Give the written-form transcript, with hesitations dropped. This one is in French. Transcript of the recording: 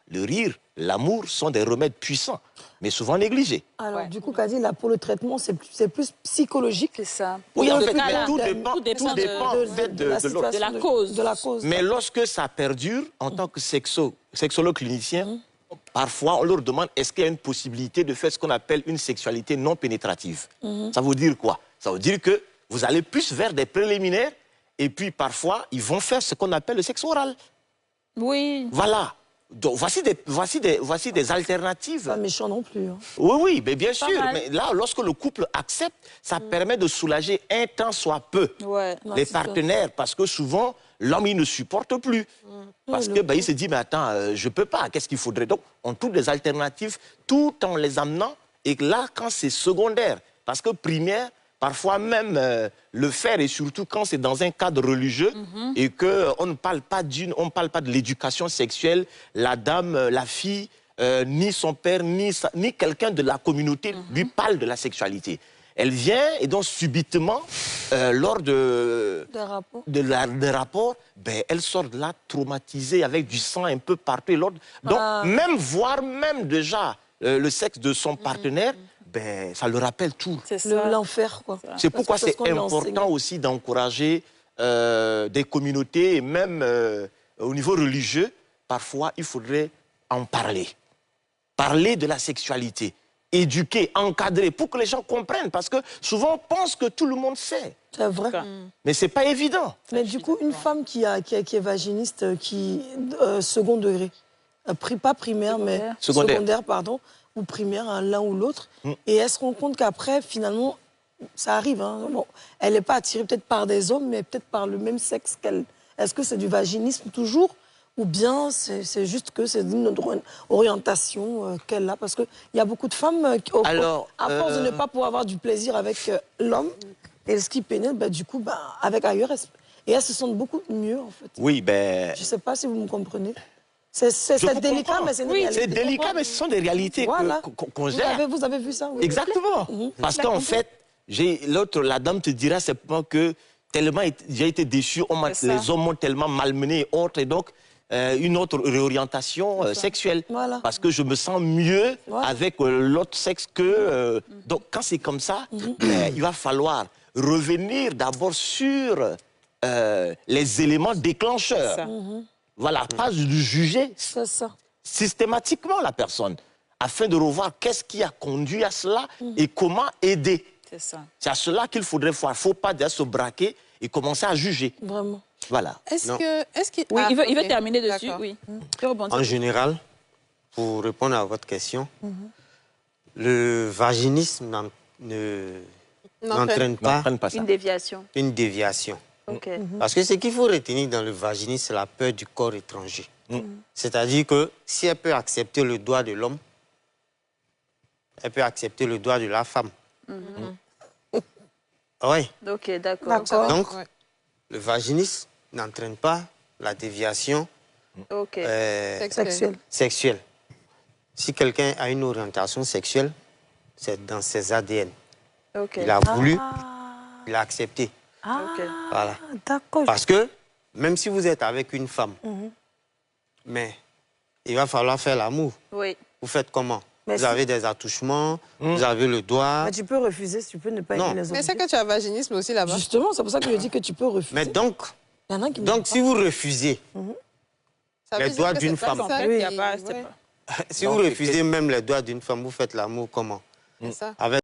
le rire, l'amour sont des remèdes puissants, mais souvent négligés. Alors, du coup, Kadi, là, pour le traitement, c'est plus psychologique. C'est ça. Oui, en fait, mais mais tout dépend de la cause. De la cause. Mais lorsque ça perdure, en tant que sexologue clinicien, parfois, on leur demande est-ce qu'il y a une possibilité de faire ce qu'on appelle une sexualité non pénétrative. Ça veut dire quoi? Ça veut dire que vous allez plus vers des préliminaires et puis parfois, ils vont faire ce qu'on appelle le sexe oral. Oui. Voilà. Donc, voici des alternatives. Pas méchant non plus. Hein. Oui, oui, mais bien sûr. Mais là, lorsque le couple accepte, ça permet de soulager un temps soit peu les partenaires. Parce que souvent, l'homme, il ne supporte plus. Parce que il se dit, mais attends, je ne peux pas, qu'est-ce qu'il faudrait? Donc, on trouve des alternatives tout en les amenant. Et là, quand c'est secondaire, parce que primaire, parfois même le faire, et surtout quand c'est dans un cadre religieux et qu'on ne parle pas de l'éducation sexuelle, la dame, la fille, ni son père, ni quelqu'un de la communauté lui parle de la sexualité. Elle vient et donc subitement, lors des rapports, elle sort de là traumatisée avec du sang un peu partout. Donc voire même déjà le sexe de son partenaire, ça le rappelle tout. C'est l'enfer, quoi. C'est pourquoi c'est important aussi d'encourager des communautés, et même au niveau religieux, parfois il faudrait en parler. Parler de la sexualité, éduquer, encadrer, pour que les gens comprennent. Parce que souvent on pense que tout le monde sait. C'est vrai. Mais c'est pas évident. Mais du coup, une femme qui est vaginiste, second degré, pas primaire, mais secondaire, pardon, ou primaire, l'un ou l'autre, et elle se rend compte qu'après, finalement, ça arrive, hein, bon, elle n'est pas attirée peut-être par des hommes, mais peut-être par le même sexe qu'elle. Est-ce que c'est du vaginisme toujours, ou bien c'est juste que c'est une autre orientation qu'elle a? Parce qu'il y a beaucoup de femmes, à force de ne pas pouvoir avoir du plaisir avec l'homme, et ce qui pénètre, du coup, avec ailleurs, et elles se sentent beaucoup mieux, en fait. Oui, je ne sais pas si vous me comprenez. C'est délicat, mais c'est une réalité. C'est délicat, mais ce sont des réalités qu'on gère. Vous avez vu ça? Oui. Exactement. Parce qu'en fait, la dame te dira simplement que tellement j'ai été déçu, les hommes m'ont tellement malmené et autres, et donc une autre réorientation sexuelle. Voilà. Parce que je me sens mieux avec l'autre sexe que... donc quand c'est comme ça, il va falloir revenir d'abord sur les éléments déclencheurs. Voilà, pas de juger systématiquement la personne, afin de revoir qu'est-ce qui a conduit à cela et comment aider. C'est ça. C'est à cela qu'il faudrait voir. Il ne faut pas déjà se braquer et commencer à juger. Vraiment. Voilà. Oui, il veut terminer dessus, oui. En général, pour répondre à votre question, le vaginisme n'entraîne pas une déviation. Une déviation. Parce que ce qu'il faut retenir dans le vaginisme, c'est la peur du corps étranger. C'est-à-dire que si elle peut accepter le doigt de l'homme, elle peut accepter le doigt de la femme. Oui. Ok, d'accord. Donc, le vaginisme n'entraîne pas la déviation sexuelle. Si quelqu'un a une orientation sexuelle, c'est dans ses ADN. Il a voulu, il a accepté. Voilà. D'accord. Parce que, même si vous êtes avec une femme, mais il va falloir faire l'amour. Oui. Vous faites comment? Vous avez des attouchements, vous avez le doigt. Mais tu peux refuser, tu peux ne pas aimer les autres. Mais c'est que tu as vaginisme aussi là-bas. Justement, c'est pour ça que je dis que tu peux refuser. Mais donc si vous refusez les doigts d'une femme, si vous refusez même les doigts d'une femme, vous faites l'amour comment? C'est ça. Avec